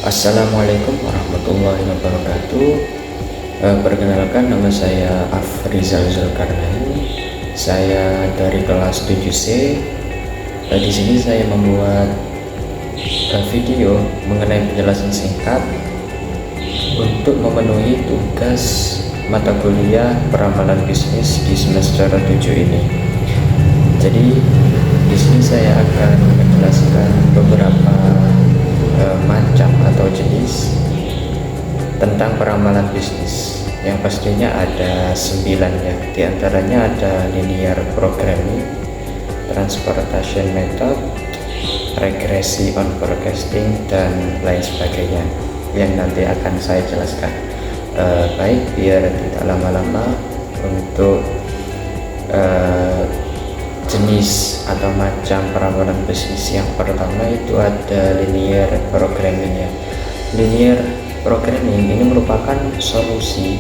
Assalamualaikum warahmatullahi wabarakatuh. Perkenalkan, nama saya Afrizal Zulkarnain. Saya dari kelas 7C. Di sini saya membuat video mengenai penjelasan singkat untuk memenuhi tugas mata kuliah peramalan bisnis di semester 7 ini. Jadi di sini saya akan menjelaskan beberapa macam atau jenis tentang peramalan bisnis, yang pastinya ada 9 ya. Di antaranya ada linear programming, transportation method, regresi on forecasting, dan lain sebagainya yang nanti akan saya jelaskan. Baik, biar tidak lama-lama, untuk jenis atau macam peramalan bisnis yang pertama itu ada linear programming ya. Linear programming ini merupakan solusi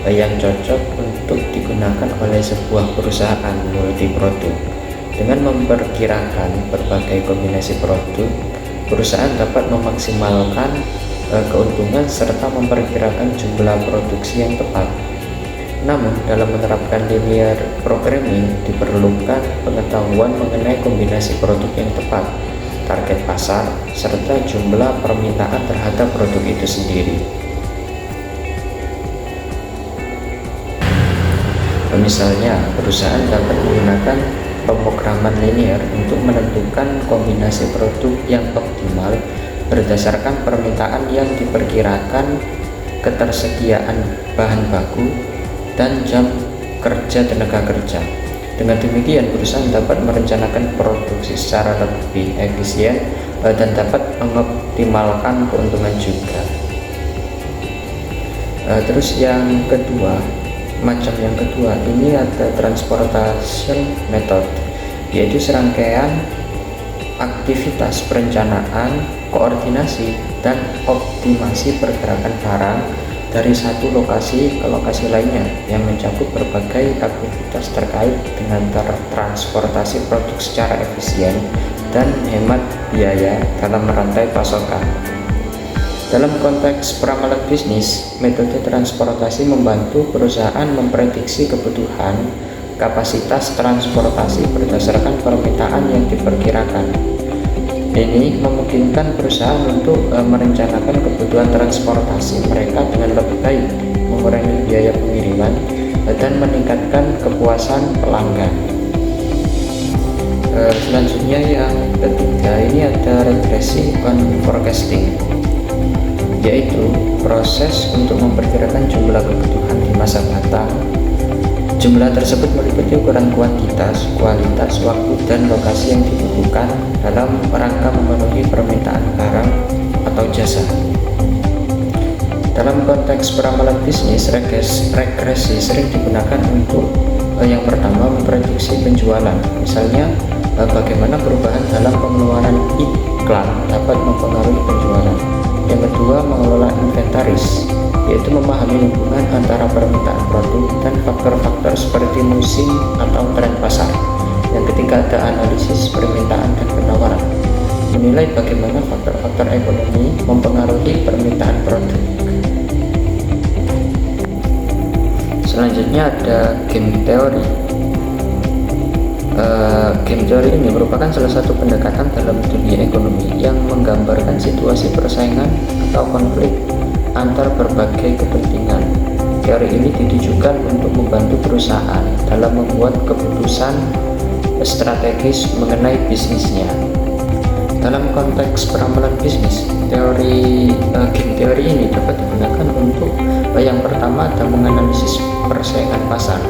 yang cocok untuk digunakan oleh sebuah perusahaan multi produk. Dengan memperkirakan berbagai kombinasi produk, perusahaan dapat memaksimalkan keuntungan serta memperkirakan jumlah produksi yang tepat. Namun, dalam menerapkan linear programming diperlukan pengetahuan mengenai kombinasi produk yang tepat, target pasar, serta jumlah permintaan terhadap produk itu sendiri. Misalnya, perusahaan dapat menggunakan pemrograman linear untuk menentukan kombinasi produk yang optimal berdasarkan permintaan yang diperkirakan, ketersediaan bahan baku, dan jam kerja tenaga kerja. Dengan demikian, perusahaan dapat merencanakan produksi secara lebih efisien dan dapat mengoptimalkan keuntungan juga. Terus yang kedua, macam yang kedua ini ada transportation method, yaitu serangkaian aktivitas perencanaan, koordinasi, dan optimasi pergerakan barang dari satu lokasi ke lokasi lainnya yang mencakup berbagai aktivitas terkait dengan transportasi produk secara efisien dan hemat biaya dalam rantai pasokan. Dalam konteks peramalan bisnis, metode transportasi membantu perusahaan memprediksi kebutuhan kapasitas transportasi berdasarkan permintaan yang diperkirakan. Ini memungkinkan perusahaan untuk merencanakan kebutuhan transportasi mereka dengan lebih baik, mengurangi biaya pengiriman, dan meningkatkan kepuasan pelanggan. Selanjutnya yang ketiga ini ada regresi on forecasting, yaitu proses untuk memperkirakan jumlah kebutuhan di masa datang. Jumlah tersebut meliputi ukuran kuantitas, kualitas, waktu, dan lokasi yang dibutuhkan dalam rangka memenuhi permintaan barang atau jasa. Dalam konteks peramalan bisnis, regresi sering digunakan untuk yang pertama, memprediksi penjualan. Misalnya, bagaimana perubahan dalam pengeluaran iklan dapat mempengaruhi penjualan. Yang kedua, mengelola inventaris, yaitu memahami hubungan antara permintaan produk dan faktor-faktor seperti musim atau tren pasar. Yang ketiga, ada analisis permintaan dan penawaran, menilai bagaimana faktor-faktor ekonomi mempengaruhi permintaan produk. Selanjutnya ada game theory. Game theory ini merupakan salah satu pendekatan dalam dunia ekonomi yang menggambarkan situasi persaingan atau konflik antar berbagai kepentingan. Teori ini ditujukan untuk membantu perusahaan dalam membuat keputusan strategis mengenai bisnisnya. Dalam konteks peramalan bisnis, game teori ini dapat digunakan untuk yang pertama ada menganalisis persaingan pasar,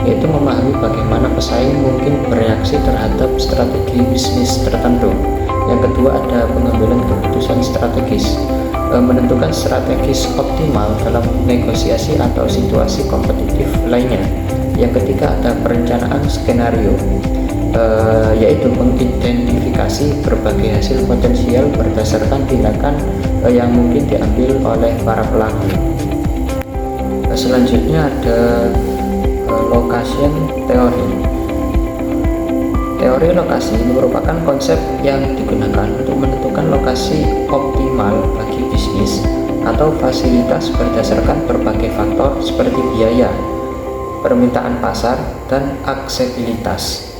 yaitu memahami bagaimana pesaing mungkin bereaksi terhadap strategi bisnis tertentu. Yang kedua ada pengambilan keputusan strategis, menentukan strategis optimal dalam negosiasi atau situasi kompetitif lainnya. Yang ketiga ada perencanaan skenario, yaitu mengidentifikasi berbagai hasil potensial berdasarkan tindakan yang mungkin diambil oleh para pelaku. Selanjutnya ada location theory. Teori lokasi ini merupakan konsep yang digunakan untuk menentukan lokasi optimal bagi bisnis atau fasilitas berdasarkan berbagai faktor seperti biaya, permintaan pasar, dan aksesibilitas.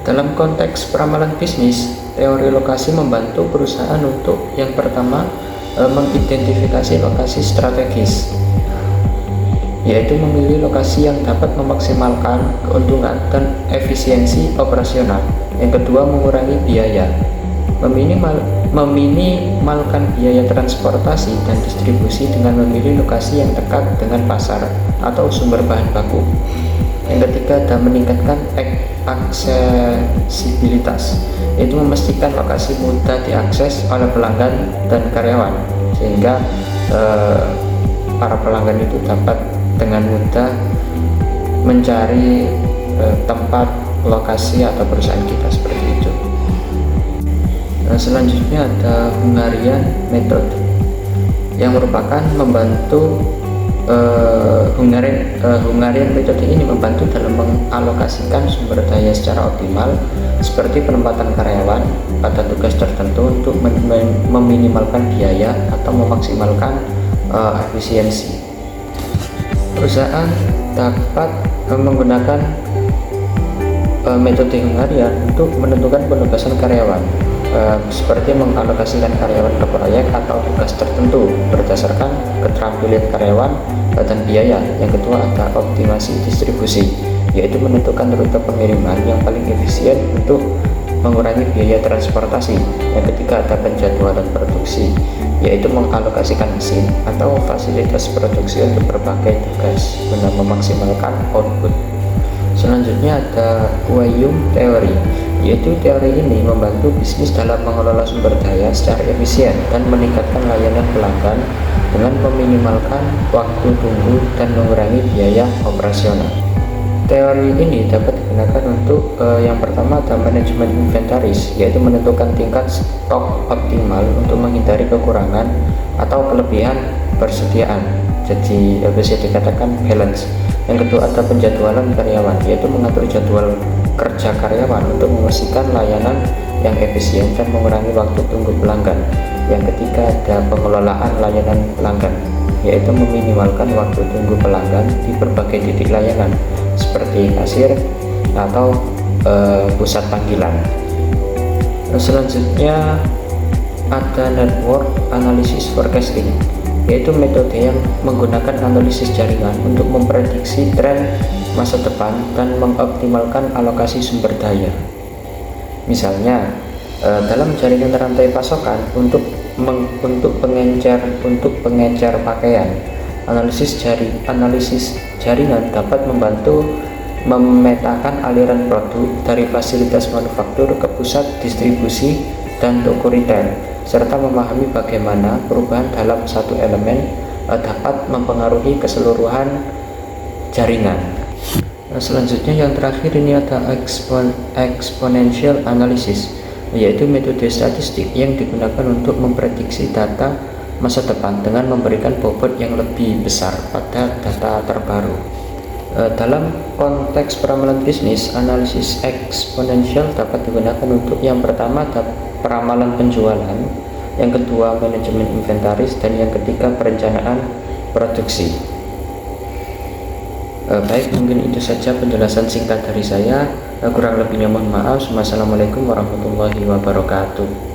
Dalam konteks peramalan bisnis, teori lokasi membantu perusahaan untuk yang pertama mengidentifikasi lokasi strategis, yaitu memilih lokasi yang dapat memaksimalkan keuntungan dan efisiensi operasional. Yang kedua, mengurangi biaya, meminimalkan biaya transportasi dan distribusi dengan memilih lokasi yang dekat dengan pasar atau sumber bahan baku. Yang ketiga adalah meningkatkan aksesibilitas, yaitu memastikan lokasi mudah diakses oleh pelanggan dan karyawan, sehingga para pelanggan itu dapat dengan mudah mencari tempat, lokasi atau perusahaan kita seperti itu. Selanjutnya ada Hungarian Method yang merupakan membantu Hungarian Method ini membantu dalam mengalokasikan sumber daya secara optimal, seperti penempatan karyawan pada tugas tertentu untuk meminimalkan biaya atau memaksimalkan efisiensi. Perusahaan dapat menggunakan metode Hungarian untuk menentukan penugasan karyawan, seperti mengalokasikan karyawan ke proyek atau tugas tertentu berdasarkan keterampilan karyawan dan biaya. Yang kedua ada optimasi distribusi, yaitu menentukan rute pengiriman yang paling efisien untuk mengurangi biaya transportasi. Yang ketiga ada penjadwalan produksi, yaitu mengalokasikan mesin atau fasilitas produksi untuk berbagai tugas guna memaksimalkan output. Selanjutnya ada Wayum Theory, yaitu teori ini membantu bisnis dalam mengelola sumber daya secara efisien dan meningkatkan layanan pelanggan dengan meminimalkan waktu tunggu dan mengurangi biaya operasional. Teori ini dapat digunakan untuk yang pertama ada manajemen inventaris, yaitu menentukan tingkat stok optimal untuk menghindari kekurangan atau kelebihan persediaan, jadi bisa dikatakan balance. Yang kedua ada penjadwalan karyawan, yaitu mengatur jadwal kerja karyawan untuk memastikan layanan yang efisien dan mengurangi waktu tunggu pelanggan. Yang ketiga ada pengelolaan layanan pelanggan, yaitu meminimalkan waktu tunggu pelanggan di berbagai titik layanan seperti kasir atau pusat panggilan. Selanjutnya ada network analysis forecasting, yaitu metode yang menggunakan analisis jaringan untuk memprediksi tren masa depan dan mengoptimalkan alokasi sumber daya. Misalnya dalam jaringan rantai pasokan untuk pengencer pakaian, analisis jaringan dapat membantu memetakan aliran produk dari fasilitas manufaktur ke pusat distribusi dan toko retail, serta memahami bagaimana perubahan dalam satu elemen dapat mempengaruhi keseluruhan jaringan. Selanjutnya yang terakhir ini ada exponential analysis, yaitu metode statistik yang digunakan untuk memprediksi data masa depan dengan memberikan bobot yang lebih besar pada data terbaru. Dalam konteks peramalan bisnis, analisis eksponensial dapat digunakan untuk yang pertama peramalan penjualan, yang kedua manajemen inventaris, dan yang ketiga perencanaan produksi. Baik, mungkin itu saja penjelasan singkat dari saya. Kurang lebihnya mohon maaf. Wassalamualaikum warahmatullahi wabarakatuh.